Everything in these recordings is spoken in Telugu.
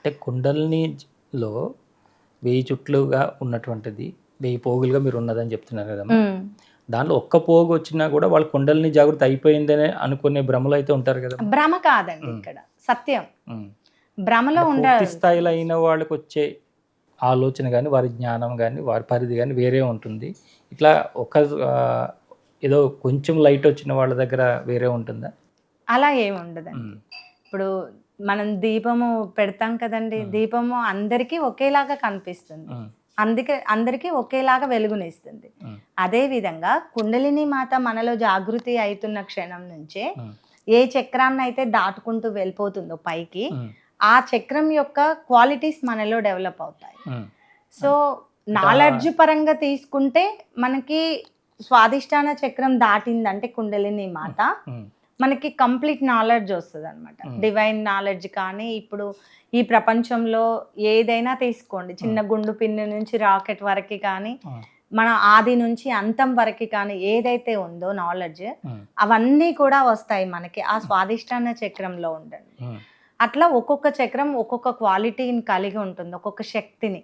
అంటే కుండలినిలో 1000 చుట్లుగా ఉన్నటువంటిది 1000 పోగులుగా మీరు ఉన్నదని చెప్తున్నారు కదమ్మా. దాంట్లో ఒక్క పోగు వచ్చినా కూడా వాళ్ళు కుండలిని జాగృతి అయిపోయిందనే అనుకునే భ్రమలో అయితే ఉంటారు కదా. భ్రమ కాదండి, ఇక్కడ సత్యం. భ్రమలో పూర్తి స్థాయిలో అయిన వాళ్ళకి వచ్చే ఆలోచన కానీ వారి జ్ఞానం కానీ వారి పరిధి కానీ వేరే ఉంటుంది. ఇట్లా ఒక ఏదో కొంచెం లైట్ వచ్చిన వాళ్ళ దగ్గర వేరే ఉంటుందా? అలా ఏమి ఉండదండి. ఇప్పుడు మనం దీపము పెడతాం కదండి, దీపము అందరికీ ఒకేలాగా కనిపిస్తుంది, అందుకే అందరికీ ఒకేలాగా వెలుగునిస్తుంది. అదే విధంగా కుండలిని మాత మనలో జాగృతి అవుతున్న క్షణం నుంచే ఏ చక్రాన్ని అయితే దాటుకుంటూ వెళ్ళిపోతుందో పైకి, ఆ చక్రం యొక్క క్వాలిటీస్ మనలో డెవలప్ అవుతాయి. సో నాలెడ్జ్ పరంగా తీసుకుంటే మనకి స్వాదిష్టాన చక్రం దాటిందంటే కుండలిని మాత మనకి కంప్లీట్ నాలెడ్జ్ వస్తుంది అనమాట. Divine knowledge. కానీ ఇప్పుడు ఈ ప్రపంచంలో ఏదైనా తీసుకోండి, చిన్న గుండు పిన్ను నుంచి రాకెట్ వరకు కానీ, మన ఆది నుంచి అంతం వరకు కానీ ఏదైతే ఉందో నాలెడ్జ్, అవన్నీ కూడా వస్తాయి మనకి ఆ స్వాదిష్టాన చక్రంలో ఉండండి. అట్లా ఒక్కొక్క చక్రం ఒక్కొక్క క్వాలిటీని కలిగి ఉంటుంది, ఒక్కొక్క శక్తిని.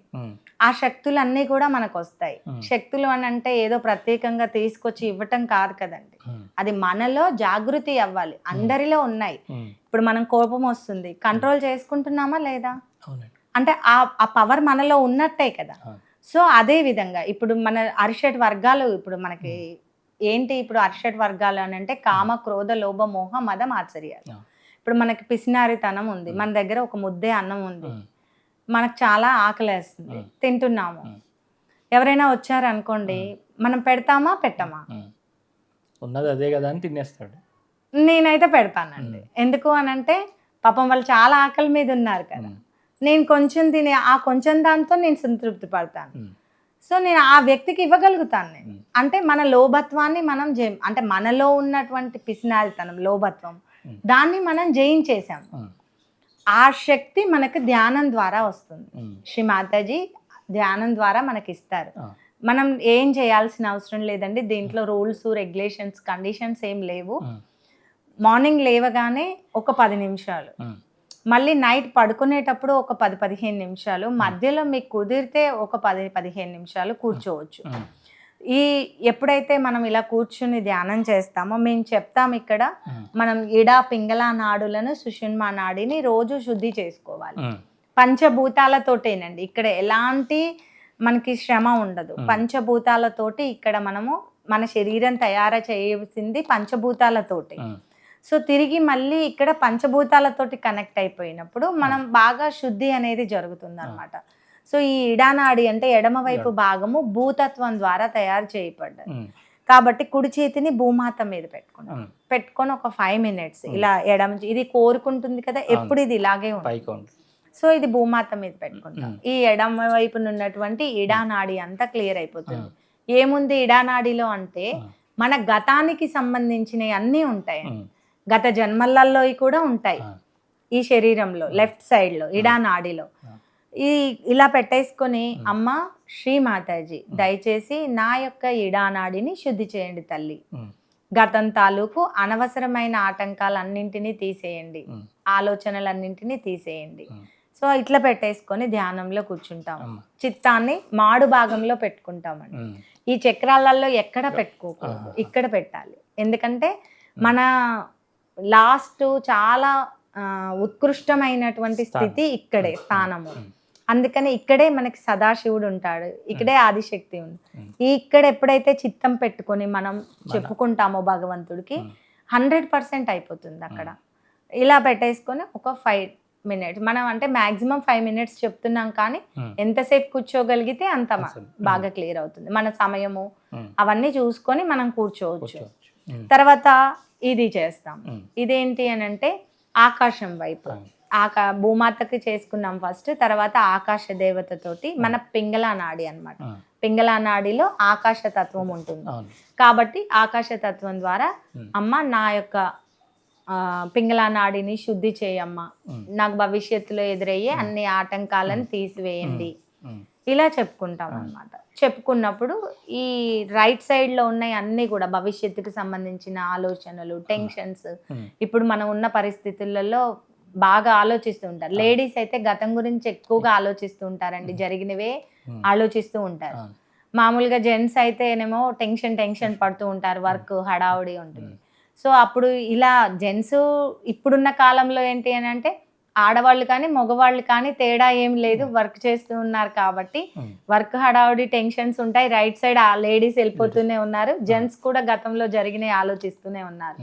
ఆ శక్తులన్నీ కూడా మనకు వస్తాయి. శక్తులు అని అంటే ఏదో ప్రత్యేకంగా తీసుకొచ్చి ఇవ్వటం కాదు కదండి, అది మనలో జాగృతి అవ్వాలి. అందరిలో ఉన్నాయి. ఇప్పుడు మనం కోపం వస్తుంది, కంట్రోల్ చేసుకుంటున్నామా లేదా అంటే ఆ పవర్ మనలో ఉన్నట్టే కదా. సో అదే విధంగా ఇప్పుడు మన అరిషడ్ వర్గాలు, ఇప్పుడు మనకి ఏంటి ఇప్పుడు అరిషడ్ వర్గాలు అని అంటే కామ, క్రోధ, లోభ, మోహ, మద, మాత్సర్యాలు. ఇప్పుడు మనకి పిసినారితనం ఉంది, మన దగ్గర ఒక ముద్దే అన్నం ఉంది, మనకు చాలా ఆకలేస్తుంది, తింటున్నాము. ఎవరైనా వచ్చారనుకోండి, మనం పెడతామా పెట్టమా? ఉన్నది అదే కదా అని తినేస్తాడు. నేనైతే పెడతానండి. ఎందుకు అని అంటే పాపం వాళ్ళు చాలా ఆకలి మీద ఉన్నారు కదా, నేను కొంచెం తిని ఆ కొంచెం దాంతో నేను సంతృప్తి పడతాను. సో నేను ఆ వ్యక్తికి ఇవ్వగలుగుతాను. నేను అంటే మన లోభత్వాన్ని మనం అంటే మనలో ఉన్నటువంటి పిసినారితనం, లోభత్వం, దాన్ని మనం జయించేసాం. ఆ శక్తి మనకు ధ్యానం ద్వారా వస్తుంది. శ్రీ మాతాజీ ధ్యానం ద్వారా మనకి ఇస్తారు. మనం ఏం చేయాల్సిన అవసరం లేదండి. దీంట్లో రూల్స్, రెగ్యులేషన్స్, కండిషన్స్ ఏం లేవు. మార్నింగ్ లేవగానే ఒక 10 నిమిషాలు, మళ్ళీ నైట్ పడుకునేటప్పుడు ఒక 10-15 నిమిషాలు, మధ్యలో మీకు కుదిరితే ఒక 10-15 నిమిషాలు కూర్చోవచ్చు. ఎప్పుడైతే మనం ఇలా కూర్చుని ధ్యానం చేస్తామో మేము చెప్తాం, ఇక్కడ మనం ఇడా పింగళ నాడులను, సుషుమ్నా నాడిని రోజు శుద్ధి చేసుకోవాలి. పంచభూతాలతోటేనండి, ఇక్కడ ఎలాంటి మనకి శ్రమ ఉండదు. పంచభూతాలతోటి ఇక్కడ మనము మన శరీరం తయారు చేయాల్సింది పంచభూతాలతోటి. సో తిరిగి మళ్ళీ ఇక్కడ పంచభూతాలతోటి కనెక్ట్ అయిపోయినప్పుడు మనం బాగా శుద్ధి అనేది జరుగుతుంది అనమాట. సో ఈ ఇడానాడి అంటే ఎడమ వైపు భాగము భూతత్వం ద్వారా తయారు చేయబడ్డది కాబట్టి కుడి చేతిని భూమాత మీద పెట్టుకొని ఒక 5 minutes ఇలా ఎడమ, ఇది కోరుకుంటుంది కదా ఎప్పుడు, ఇది ఇలాగే ఉంటుంది. సో ఇది భూమాత మీద పెట్టుకుంటాం. ఈ ఎడమ వైపున ఉన్నటువంటి ఇడానాడి అంతా క్లియర్ అయిపోతుంది. ఏముంది ఇడానాడిలో అంటే మన గతానికి సంబంధించినవి అన్నీ ఉంటాయి, గత జన్మలలో కూడా ఉంటాయి ఈ శరీరంలో, లెఫ్ట్ సైడ్ లో ఇడానాడిలో. ఇలా పెట్టేసుకొని, అమ్మ శ్రీ మాతాజీ దయచేసి నా యొక్క ఇడానాడిని శుద్ధి చేయండి తల్లి, గతం తాలూకు అనవసరమైన ఆటంకాలన్నింటినీ తీసేయండి, ఆలోచనలన్నింటినీ తీసేయండి. సో ఇట్లా పెట్టేసుకొని ధ్యానంలో కూర్చుంటాం. చిత్తాన్ని మాడు భాగంలో పెట్టుకుంటామండి. ఈ చక్రాలలో ఎక్కడ పెట్టుకోకూడదు, ఇక్కడ పెట్టాలి. ఎందుకంటే మన లాస్ట్ చాలా ఉత్కృష్టమైనటువంటి స్థితి ఇక్కడే, స్థానము. అందుకని ఇక్కడే మనకి సదాశివుడు ఉంటాడు, ఇక్కడే ఆదిశక్తి ఉంది. ఇక్కడ ఎప్పుడైతే చిత్తం పెట్టుకొని మనం చెప్పుకుంటామో భగవంతుడికి 100% అయిపోతుంది అక్కడ. ఇలా పెట్టేసుకొని ఒక 5 minutes మనం అంటే మాక్సిమం 5 minutes చెప్తున్నాం, కానీ ఎంతసేపు కూర్చోగలిగితే అంత బాగా క్లియర్ అవుతుంది. మన సమయము అవన్నీ చూసుకొని మనం కూర్చోవచ్చు. తర్వాత ఇది చేస్తాం. ఇదేంటి అని అంటే ఆకాశం వైపు, భూమాతకి చేసుకున్నాం ఫస్ట్, తర్వాత ఆకాశ దేవతతోటి మన పింగళ నాడి అన్నమాట. పింగళ నాడిలో ఆకాశ తత్వం ఉంటుంది కాబట్టి ఆకాశ తత్వం ద్వారా అమ్మ నా యొక్క పింగళ నాడిని శుద్ధి చేయమ్మా, నాకు భవిష్యత్తులో ఎదురయ్యే అన్ని ఆటంకాలను తీసివేయండి, ఇలా చెప్పుకుంటాం అన్నమాట. చెప్పుకున్నప్పుడు ఈ రైట్ సైడ్ లో ఉన్నాయి అన్ని కూడా భవిష్యత్తుకు సంబంధించిన ఆలోచనలు, టెన్షన్స్, ఇప్పుడు మనం ఉన్న పరిస్థితులలో బాగా ఆలోచిస్తూ ఉంటారు. లేడీస్ అయితే గతం గురించి ఎక్కువగా ఆలోచిస్తూ ఉంటారండి, జరిగినవే ఆలోచిస్తూ ఉంటారు. మామూలుగా జెంట్స్ అయితేనేమో టెన్షన్ పడుతూ ఉంటారు, వర్క్ హడావుడి ఉంటుంది. సో అప్పుడు ఇలా జెంట్స్ ఇప్పుడున్న కాలంలో ఏంటి అని అంటే ఆడవాళ్ళు కానీ మగవాళ్ళు కానీ తేడా ఏం లేదు, వర్క్ చేస్తూ ఉన్నారు కాబట్టి వర్క్ హడావుడి టెన్షన్స్ ఉంటాయి. రైట్ సైడ్ ఆ లేడీస్ వెళ్ళిపోతూనే ఉన్నారు, జెంట్స్ కూడా గతంలో జరిగినవి ఆలోచిస్తూనే ఉన్నారు.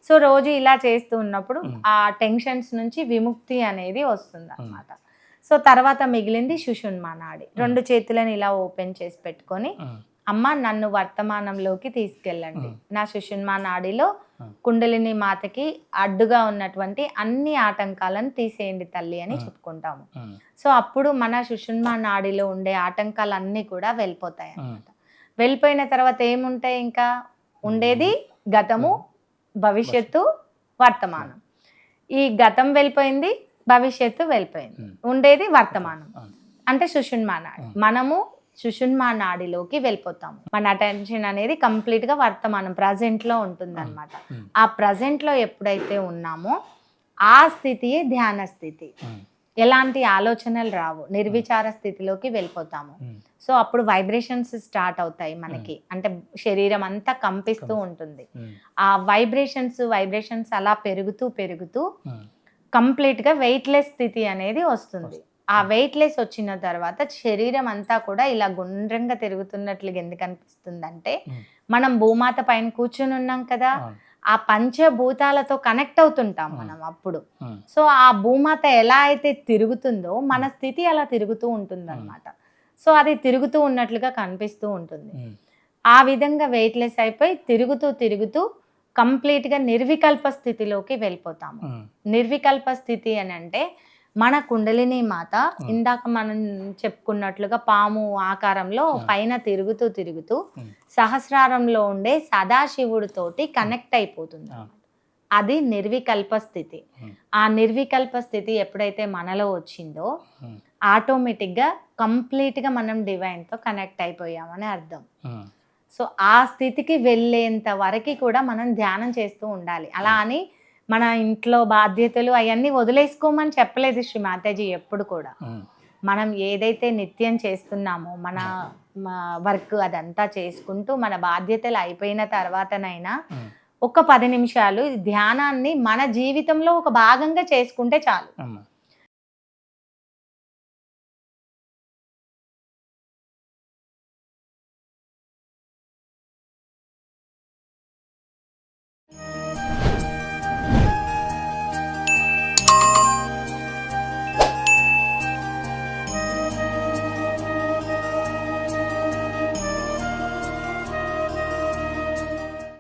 సో రోజు ఇలా చేస్తూ ఉన్నప్పుడు ఆ టెన్షన్స్ నుంచి విముక్తి అనేది వస్తుంది అన్నమాట. సో తర్వాత మిగిలింది సుషుమ్నా నాడి. 2 చేతులను ఇలా ఓపెన్ చేసి పెట్టుకొని, అమ్మ నన్ను వర్తమానంలోకి తీసుకెళ్ళండి, నా సుషుమ్నా నాడిలో కుండలిని మాతకి అడ్డుగా ఉన్నటువంటి అన్ని ఆటంకాలను తీసేయండి తల్లి అని చెప్పుకుంటాము. సో అప్పుడు మన సుషుమ్నా నాడిలో ఉండే ఆటంకాలన్నీ కూడా వెళ్ళిపోతాయి అన్నమాట. వెళ్ళిపోయిన తర్వాత ఏముంటాయి, ఇంకా ఉండేది గతము, భవిష్యత్తు, వర్తమానం. ఈ గతం వెళ్ళిపోయింది, భవిష్యత్తు వెళ్ళిపోయింది, ఉండేది వర్తమానం అంటే సుషుమ్నా నాడి. మనము సుషుమ్నా నాడిలోకి వెళ్ళిపోతాము. మన అటెన్షన్ అనేది కంప్లీట్ గా వర్తమానం ప్రజెంట్ లో ఉంటుంది అనమాట. ఆ ప్రజెంట్ లో ఎప్పుడైతే ఉన్నామో ఆ స్థితియే ధ్యాన స్థితి. ఎలాంటి ఆలోచనలు రావు, నిర్విచార స్థితిలోకి వెళ్ళిపోతాము. సో అప్పుడు వైబ్రేషన్స్ స్టార్ట్ అవుతాయి మనకి, అంటే శరీరం అంతా కంపిస్తూ ఉంటుంది. ఆ వైబ్రేషన్స్ అలా పెరుగుతూ కంప్లీట్ గా వెయిట్లెస్ స్థితి అనేది వస్తుంది. ఆ వెయిట్లెస్ వచ్చిన తర్వాత శరీరం అంతా కూడా ఇలా గుండ్రంగా తిరుగుతున్నట్లుగా ఎందుకు అనిపిస్తుంది అంటే, మనం భూమాత పైన కూర్చుని ఉన్నాం కదా, ఆ పంచభూతాలతో కనెక్ట్ అవుతుంటాం మనం అప్పుడు. సో ఆ భూమాత ఎలా అయితే తిరుగుతుందో మన స్థితి అలా తిరుగుతూ ఉంటుంది అనమాట. సో అది తిరుగుతూ ఉన్నట్లుగా కనిపిస్తూ ఉంటుంది. ఆ విధంగా వెయిట్లెస్ అయిపోయి తిరుగుతూ కంప్లీట్గా నిర్వికల్ప స్థితిలోకి వెళ్ళిపోతాము. నిర్వికల్ప స్థితి అని అంటే మన కుండలిని మాత ఇందాక మనం చెప్పుకున్నట్లుగా పాము ఆకారంలో పైన తిరుగుతూ సహస్రారంలో ఉండే సదాశివుడితోటి కనెక్ట్ అయిపోతుంది. అది నిర్వికల్ప స్థితి. ఆ నిర్వికల్ప స్థితి ఎప్పుడైతే మనలో వచ్చిందో ఆటోమేటిక్గా కంప్లీట్గా మనం డివైన్తో కనెక్ట్ అయిపోయామని అర్థం. సో ఆ స్థితికి వెళ్ళేంత వరకు కూడా మనం ధ్యానం చేస్తూ ఉండాలి. అలా అని మన ఇంట్లో బాధ్యతలు అవన్నీ వదిలేసుకోమని చెప్పలేదు శ్రీ మాతాజీ ఎప్పుడు కూడా. మనం ఏదైతే నిత్యం చేస్తున్నామో మన వర్క్ అదంతా చేసుకుంటూ మన బాధ్యతలు అయిపోయిన తర్వాతనైనా ఒక 10 నిమిషాలు ధ్యానాన్ని మన జీవితంలో ఒక భాగంగా చేసుకుంటే చాలు.